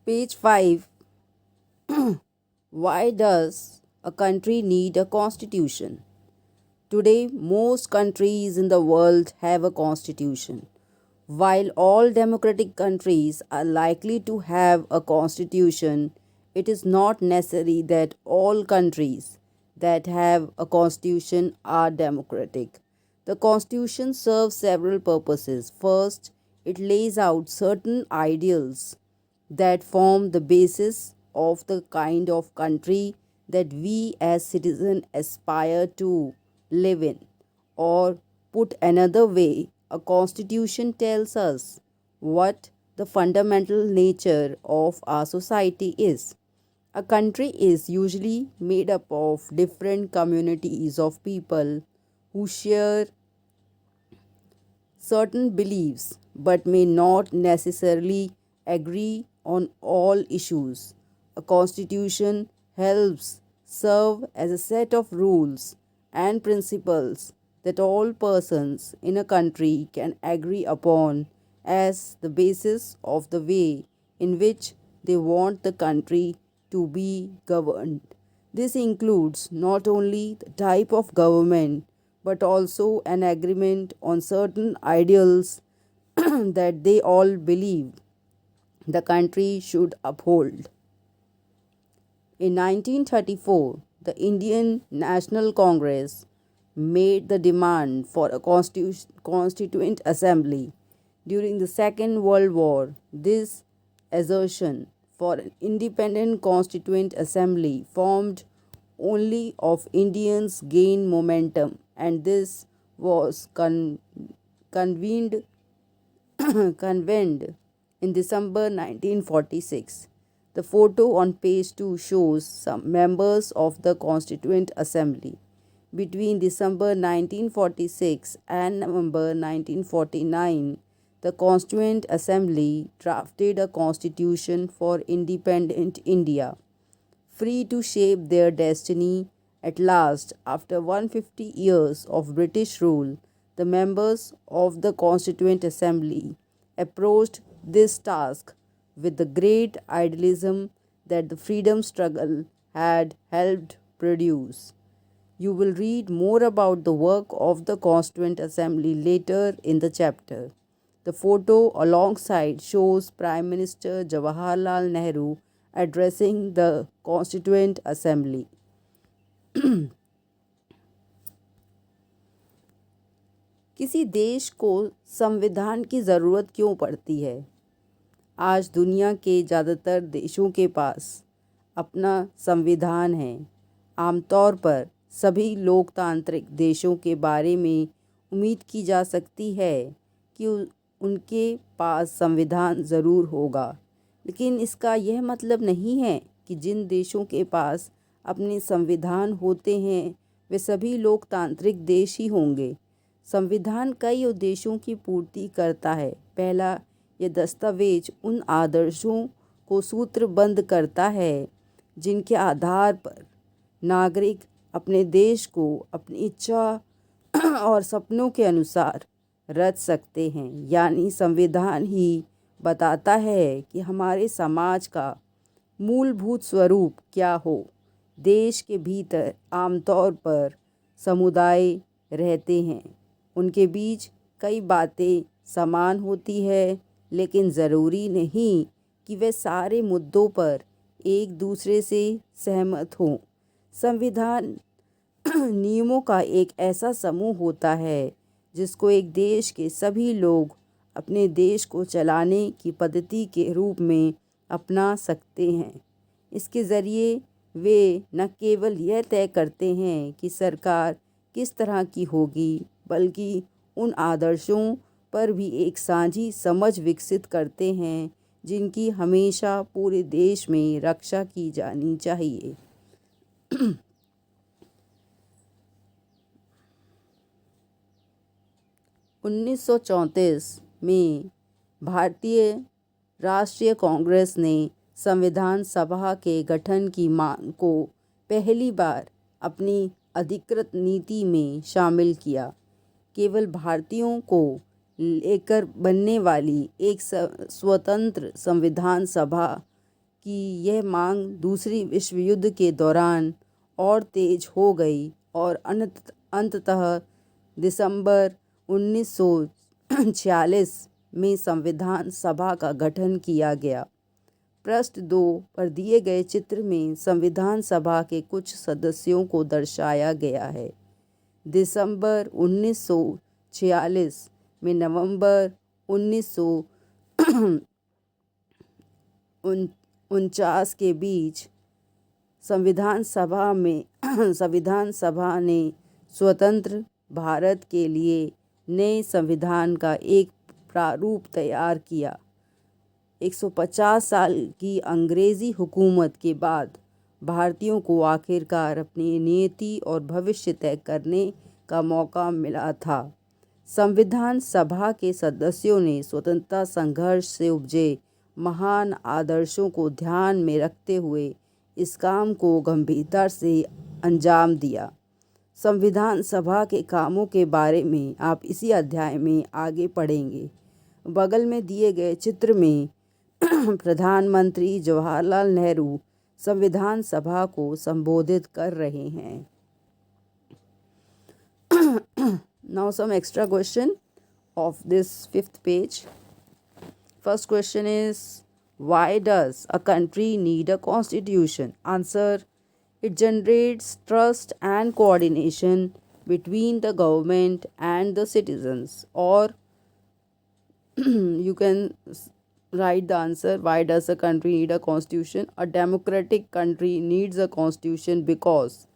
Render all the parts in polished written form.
Page 5. Why does a country need a constitution? Today, most countries in the world have a constitution. While all democratic countries are likely to have a constitution, it is not necessary that all countries that have a constitution are democratic. The constitution serves several purposes. First, it lays out certain ideals that form the basis of the kind of country that we as citizens aspire to live in. Or, put another way, a constitution tells us what the fundamental nature of our society is. A country is usually made up of different communities of people who share certain beliefs but may not necessarily agree on all issues. A constitution helps serve as a set of rules and principles that all persons in a country can agree upon as the basis of the way in which they want the country to be governed. This includes not only the type of government but also an agreement on certain ideals that they all believe the country should uphold. In 1934, the Indian National Congress made the demand for a constituent assembly. During the Second World War, this assertion for an independent constituent assembly formed only of Indians gained momentum, and this was convened convened in December 1946. The photo on page 2 shows some members of the Constituent Assembly. Between December 1946 and November 1949, the Constituent Assembly drafted a constitution for independent India, free to shape their destiny. At last, after 150 years of British rule, the members of the Constituent Assembly approached this task with the great idealism that the freedom struggle had helped produce. You will read more about the work of the Constituent Assembly later in the chapter. The photo alongside shows Prime Minister Jawaharlal Nehru addressing the Constituent Assembly. किसी देश को संविधान की ज़रूरत क्यों पड़ती है? आज दुनिया के ज़्यादातर देशों के पास अपना संविधान है। आमतौर पर सभी लोकतांत्रिक देशों के बारे में उम्मीद की जा सकती है कि उनके पास संविधान ज़रूर होगा, लेकिन इसका यह मतलब नहीं है कि जिन देशों के पास अपने संविधान होते हैं वे सभी लोकतांत्रिक देश ही होंगे। संविधान कई उद्देश्यों की पूर्ति करता है। पहला, यह दस्तावेज उन आदर्शों को सूत्रबद्ध करता है जिनके आधार पर नागरिक अपने देश को अपनी इच्छा और सपनों के अनुसार रच सकते हैं। यानी संविधान ही बताता है कि हमारे समाज का मूलभूत स्वरूप क्या हो। देश के भीतर आमतौर पर समुदाय रहते हैं, उनके बीच कई बातें समान होती है, लेकिन ज़रूरी नहीं कि वे सारे मुद्दों पर एक दूसरे से सहमत हों। संविधान नियमों का एक ऐसा समूह होता है जिसको एक देश के सभी लोग अपने देश को चलाने की पद्धति के रूप में अपना सकते हैं। इसके ज़रिए वे न केवल यह तय करते हैं कि सरकार किस तरह की होगी, बल्कि उन आदर्शों पर भी एक साझी समझ विकसित करते हैं जिनकी हमेशा पूरे देश में रक्षा की जानी चाहिए। 1934 में भारतीय राष्ट्रीय कांग्रेस ने संविधान सभा के गठन की मांग को पहली बार अपनी अधिकृत नीति में शामिल किया। केवल भारतीयों को लेकर बनने वाली एक स्वतंत्र संविधान सभा कि यह मांग दूसरी विश्व युद्ध के दौरान और तेज हो गई और अंततः दिसंबर 1946 में संविधान सभा का गठन किया गया। पृष्ठ 2 पर दिए गए चित्र में संविधान सभा के कुछ सदस्यों को दर्शाया गया है। दिसंबर 1946 में नवंबर 1949 के बीच संविधान सभा ने स्वतंत्र भारत के लिए नए संविधान का एक प्रारूप तैयार किया। 150 साल की अंग्रेजी हुकूमत के बाद भारतीयों को आखिरकार अपनी नियति और भविष्य तय करने का मौका मिला था। संविधान सभा के सदस्यों ने स्वतंत्रता संघर्ष से उपजे महान आदर्शों को ध्यान में रखते हुए इस काम को गंभीरता से अंजाम दिया। संविधान सभा के कामों के बारे में आप इसी अध्याय में आगे पढ़ेंगे। बगल में दिए गए चित्र में प्रधानमंत्री जवाहरलाल नेहरू संविधान सभा को संबोधित कर रहे हैं। Now some extra question of this 5th page. First question is, why does a country need a constitution? Answer: it generates trust and coordination between the government and the citizens. Or you can write the answer, why does a country need a constitution? A democratic country needs a constitution because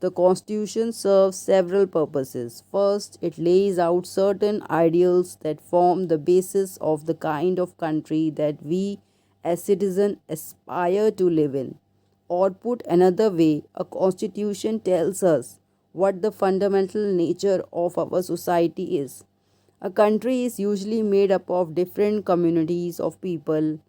the constitution serves several purposes. First, it lays out certain ideals that form the basis of the kind of country that we as citizens aspire to live in. Or put another way, a constitution tells us what the fundamental nature of our society is. A country is usually made up of different communities of people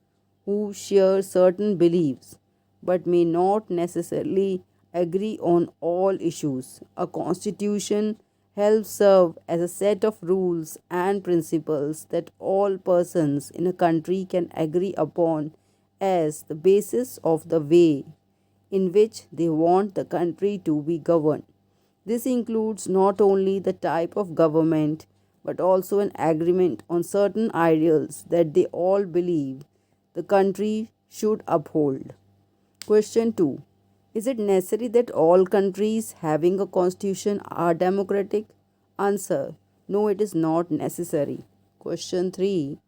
who share certain beliefs but may not necessarily agree on all issues. A constitution helps serve as a set of rules and principles that all persons in a country can agree upon as the basis of the way in which they want the country to be governed. This includes not only the type of government but also an agreement on certain ideals that they all believe the country should uphold. Question 2. Is it necessary that all countries having a constitution are democratic? Answer: no, it is not necessary. Question 3.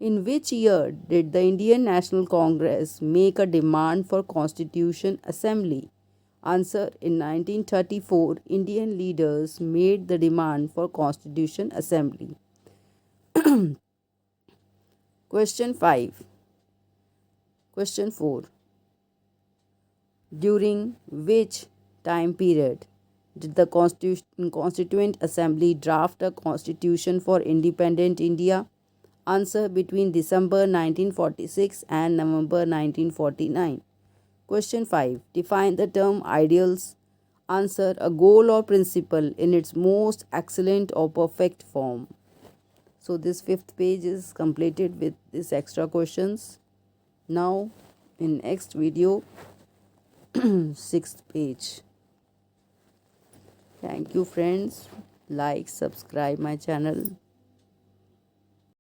In which year did the Indian National Congress make a demand for Constitution Assembly? Answer: in 1934, Indian leaders made the demand for Constitution Assembly. Question 5. Question 4. During which time period did the Constituent Assembly draft a constitution for independent India? Answer: between December 1946 and November 1949. Question 5. Define the term ideals. Answer: a goal or principle in its most excellent or perfect form. So this 5th page is completed with these extra questions. Now in next video 6th page. Thank you friends. Like, subscribe my channel.